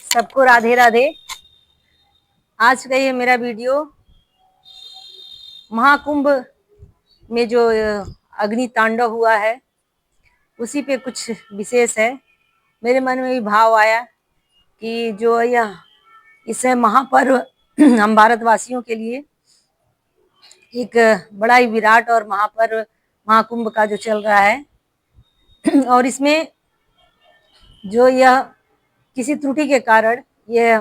सबको राधे राधे। आज का ये मेरा वीडियो महाकुंभ में जो अग्नि तांडव हुआ है उसी पे कुछ विशेष है। मेरे मन में भी भाव आया कि जो यह इस महापर्व हम भारतवासियों के लिए एक बड़ा ही विराट और महापर्व महाकुंभ का जो चल रहा है और इसमें जो यह किसी त्रुटि के कारण यह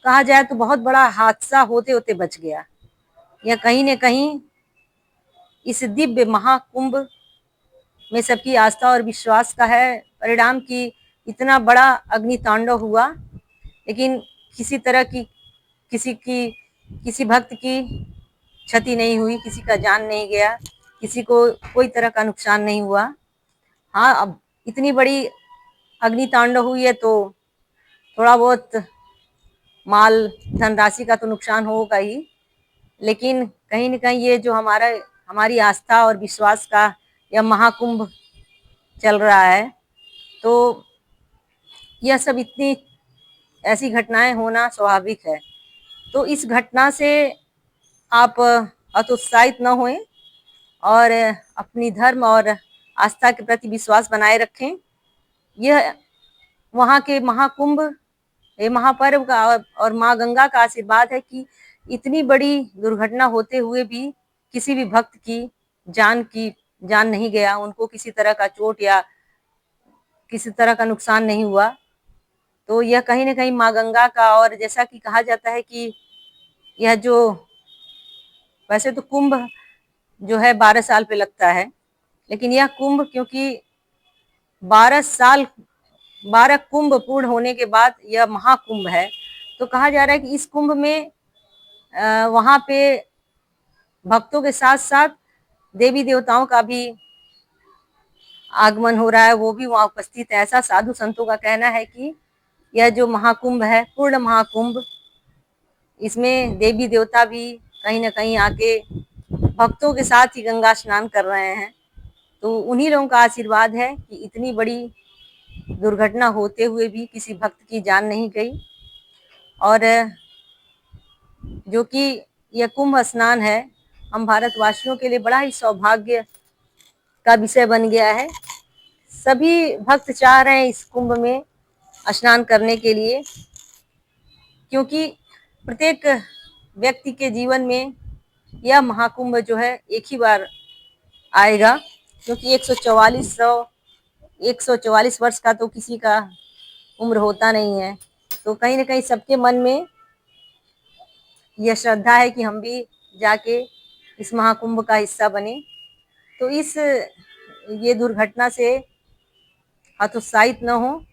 कहा जाए तो बहुत बड़ा हादसा होते होते बच गया। यह कहीं न कहीं इस दिव्य महाकुंभ में सबकी आस्था और विश्वास का है परिणाम कि इतना बड़ा अग्नि तांडव हुआ, लेकिन किसी तरह की किसी भक्त की क्षति नहीं हुई, किसी का जान नहीं गया, किसी को कोई तरह का नुकसान नहीं हुआ। हाँ, अब इतनी बड़ी अग्नि तांडव हुई है तो थोड़ा बहुत माल धनराशि का तो नुकसान होगा ही, लेकिन कहीं न कहीं ये जो हमारी आस्था और विश्वास का यह महाकुंभ चल रहा है, तो यह सब इतनी ऐसी घटनाएं होना स्वाभाविक है। तो इस घटना से आप हतोत्साहित न होएं और अपनी धर्म और आस्था के प्रति विश्वास बनाए रखें। यह वहाँ के महाकुंभ, ये महापर्व का और माँ गंगा का आशीर्वाद है कि इतनी बड़ी दुर्घटना होते हुए भी किसी भी भक्त की जान नहीं गया, उनको किसी तरह का चोट या किसी तरह का नुकसान नहीं हुआ। तो यह कहीं न कहीं माँ गंगा का, और जैसा कि कहा जाता है कि यह जो वैसे तो कुंभ जो है 12 साल पे लगता है, लेकिन यह कुंभ क्योंकि 12 कुंभ पूर्ण होने के बाद यह महाकुंभ है, तो कहा जा रहा है कि इस कुंभ में वहाँ पे भक्तों के साथ साथ देवी देवताओं का भी आगमन हो रहा है, वो भी वहाँ उपस्थित है। ऐसा साधु संतों का कहना है कि यह जो महाकुंभ है, पूर्ण महाकुंभ, इसमें देवी देवता भी कहीं न कहीं आके भक्तों के साथ ही गंगा स्नान कर रहे हैं। तो उन्हीं लोगों का आशीर्वाद है कि इतनी बड़ी दुर्घटना होते हुए भी किसी भक्त की जान नहीं गई। और जो कि यह कुंभ स्नान है, हम भारतवासियों के लिए बड़ा ही सौभाग्य का विषय बन गया है। सभी भक्त चाह रहे हैं इस कुंभ में स्नान करने के लिए, क्योंकि प्रत्येक व्यक्ति के जीवन में यह महाकुंभ जो है एक ही बार आएगा, क्योंकि 144 वर्ष का तो किसी का उम्र होता नहीं है। तो कहीं न कहीं सबके मन में यह श्रद्धा है कि हम भी जाके इस महाकुंभ का हिस्सा बने। तो इस ये दुर्घटना से हतोत्साहित न हो,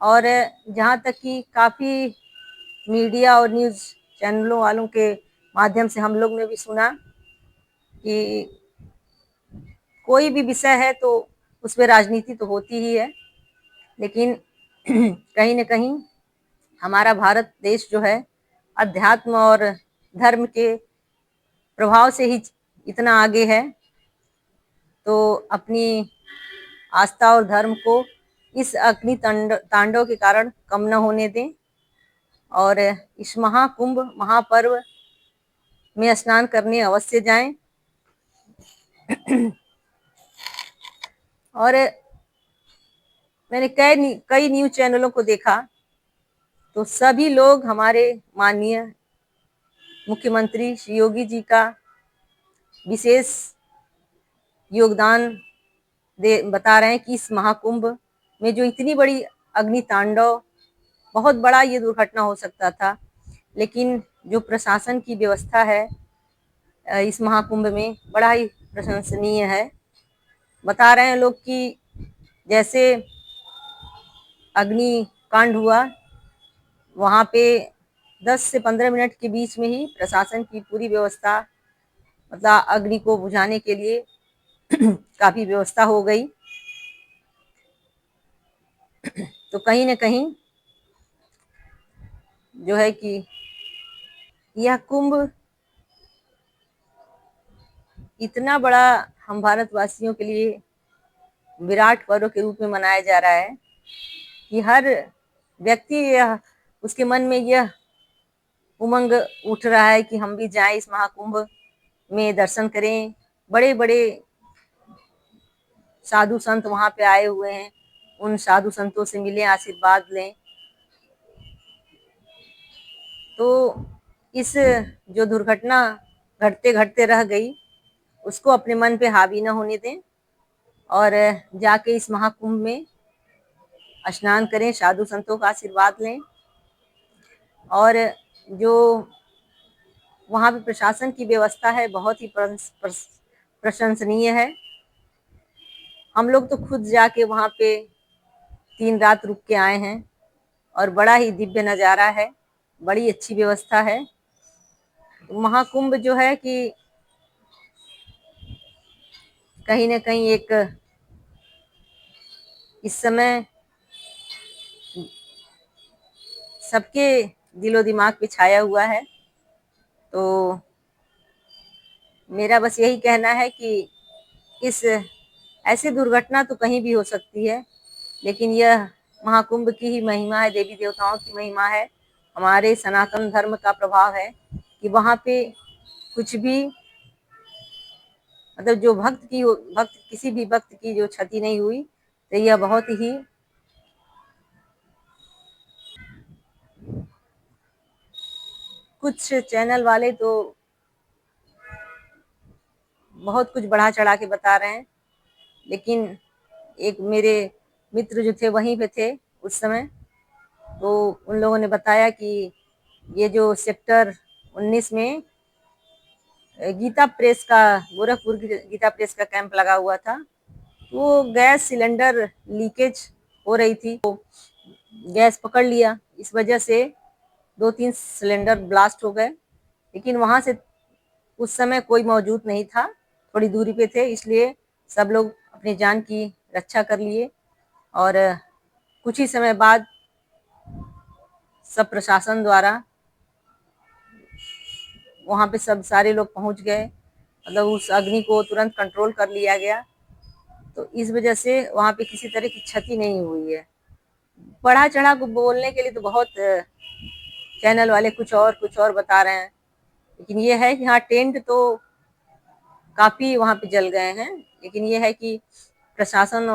और जहाँ तक कि काफ़ी मीडिया और न्यूज़ चैनलों वालों के माध्यम से हम लोग ने भी सुना कि कोई भी विषय है तो उस पे राजनीति तो होती ही है, लेकिन कहीं न कहीं हमारा भारत देश जो है अध्यात्म और धर्म के प्रभाव से ही इतना आगे है। तो अपनी आस्था और धर्म को इस अग्नि तांडव के कारण कम न होने दें, और इस महाकुंभ महापर्व में स्नान करने अवश्य जाएं। और मैंने कई न्यूज़ चैनलों को देखा तो सभी लोग हमारे माननीय मुख्यमंत्री श्री योगी जी का विशेष योगदान बता रहे हैं कि इस महाकुंभ में जो इतनी बड़ी अग्नि तांडव, बहुत बड़ा ये दुर्घटना हो सकता था, लेकिन जो प्रशासन की व्यवस्था है इस महाकुंभ में बड़ा ही प्रशंसनीय है। बता रहे हैं लोग कि जैसे अग्नि कांड हुआ, वहाँ पे 10 से 15 मिनट के बीच में ही प्रशासन की पूरी व्यवस्था, मतलब अग्नि को बुझाने के लिए काफी व्यवस्था हो गई। तो कहीं न कहीं जो है कि यह कुंभ इतना बड़ा हम भारतवासियों के लिए विराट पर्व के रूप में मनाया जा रहा है कि हर व्यक्ति उसके मन में यह उमंग उठ रहा है कि हम भी जाएं इस महाकुंभ में दर्शन करें। बड़े बड़े साधु संत वहां पे आए हुए हैं, उन साधु संतों से मिलें, आशीर्वाद लें। तो इस जो दुर्घटना घटते घटते रह गई, उसको अपने मन पे हावी न होने दें और जाके इस महाकुंभ में स्नान करें, साधु संतों का आशीर्वाद लें। और जो वहाँ पे प्रशासन की व्यवस्था है बहुत ही प्रशंसनीय है। हम लोग तो खुद जाके वहाँ पे 3 रात रुक के आए हैं और बड़ा ही दिव्य नज़ारा है, बड़ी अच्छी व्यवस्था है। महाकुंभ जो है कि कहीं न कहीं एक इस समय सबके दिलो दिमाग पे छाया हुआ है। तो मेरा बस यही कहना है कि इस ऐसी दुर्घटना तो कहीं भी हो सकती है, लेकिन यह महाकुंभ की ही महिमा है, देवी देवताओं की महिमा है, हमारे सनातन धर्म का प्रभाव है कि वहाँ पे कुछ भी मतलब जो भक्त किसी भी भक्त की जो क्षति नहीं हुई। तो यह बहुत ही कुछ चैनल वाले तो बहुत कुछ बढ़ा चढ़ा के बता रहे हैं, लेकिन एक मेरे मित्र जो थे वहीं पे थे उस समय, तो उन लोगों ने बताया कि ये जो सेक्टर 19 में गीता प्रेस का गोरखपुर की गीता प्रेस का कैंप लगा हुआ था, वो गैस सिलेंडर लीकेज हो रही थी, तो गैस पकड़ लिया, इस वजह से 2-3 सिलेंडर ब्लास्ट हो गए। लेकिन वहां से उस समय कोई मौजूद नहीं था, थोड़ी दूरी पे थे, इसलिए सब लोग अपनी जान की रक्षा कर लिए। और कुछ ही समय बाद सब प्रशासन द्वारा वहां पे सब सारे लोग पहुंच गए, मतलब उस अग्नि को तुरंत कंट्रोल कर लिया गया। तो इस वजह से वहां पे किसी तरह की क्षति नहीं हुई है। बढ़ा चढ़ा को बोलने के लिए तो बहुत चैनल वाले कुछ और बता रहे हैं, लेकिन ये है कि हाँ टेंट तो काफी वहां पे जल गए हैं, लेकिन ये है कि प्रशासन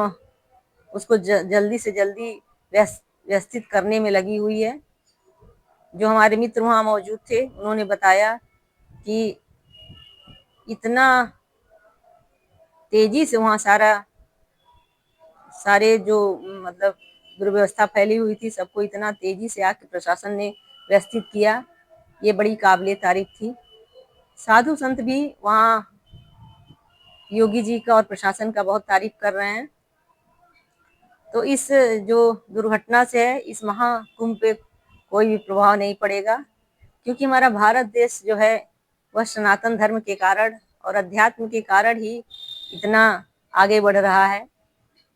उसको जल्दी से जल्दी व्यवस्थित करने में लगी हुई है। जो हमारे मित्र वहां मौजूद थे उन्होंने बताया कि इतना तेजी से वहां सारे जो मतलब दुर्व्यवस्था फैली हुई थी, सबको इतना तेजी से आके प्रशासन ने व्यवस्थित किया, ये बड़ी काबिले तारीफ थी। साधु संत भी वहाँ योगी जी का और प्रशासन का बहुत तारीफ कर रहे हैं। तो इस जो दुर्घटना से है, इस महाकुंभ पे कोई भी प्रभाव नहीं पड़ेगा, क्योंकि हमारा भारत देश जो है वह सनातन धर्म के कारण और अध्यात्म के कारण ही इतना आगे बढ़ रहा है।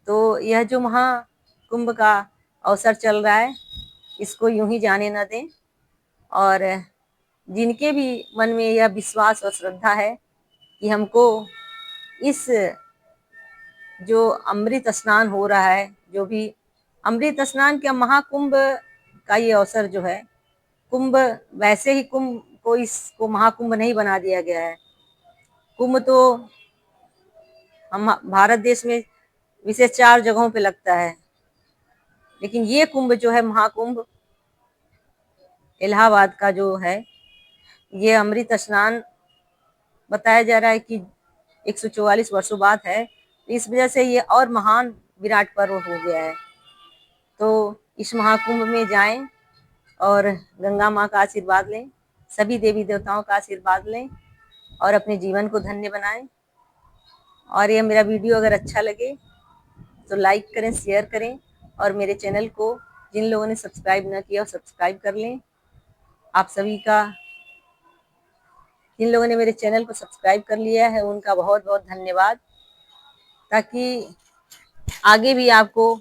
तो यह जो महाकुंभ का अवसर चल रहा है, इसको यूं ही जाने न दें। और जिनके भी मन में यह विश्वास और श्रद्धा है कि हमको इस जो अमृत स्नान हो रहा है, जो भी अमृत स्नान क्या महाकुंभ का ये अवसर जो है, कुंभ वैसे ही कुंभ को इसको महाकुंभ नहीं बना दिया गया है। कुंभ तो हम भारत देश में विशेष 4 जगहों पे लगता है, लेकिन ये कुंभ जो है महाकुंभ इलाहाबाद का जो है, ये अमृत स्नान बताया जा रहा है कि 144 वर्षों बाद है। इस वजह से ये और महान विराट पर्व हो गया है। तो इस महाकुंभ में जाएं और गंगा माँ का आशीर्वाद लें, सभी देवी देवताओं का आशीर्वाद लें और अपने जीवन को धन्य बनाएं। और ये मेरा वीडियो अगर अच्छा लगे तो लाइक करें, शेयर करें, और मेरे चैनल को जिन लोगों ने सब्सक्राइब न किया वो सब्सक्राइब कर लें। आप सभी का, जिन लोगों ने मेरे चैनल को सब्सक्राइब कर लिया है उनका बहुत बहुत धन्यवाद, ताकि आगे भी आपको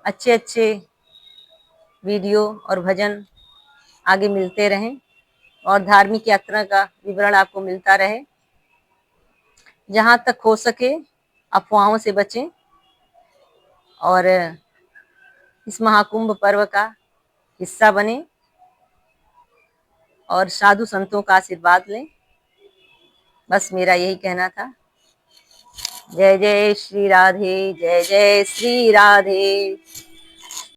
अच्छे अच्छे वीडियो और भजन आगे मिलते रहें और धार्मिक यात्रा का विवरण आपको मिलता रहे। जहाँ तक हो सके अफवाहों से बचें और इस महाकुंभ पर्व का हिस्सा बने और साधु संतों का आशीर्वाद लें। बस मेरा यही कहना था। जय जय श्री राधे, जय जय श्री राधे।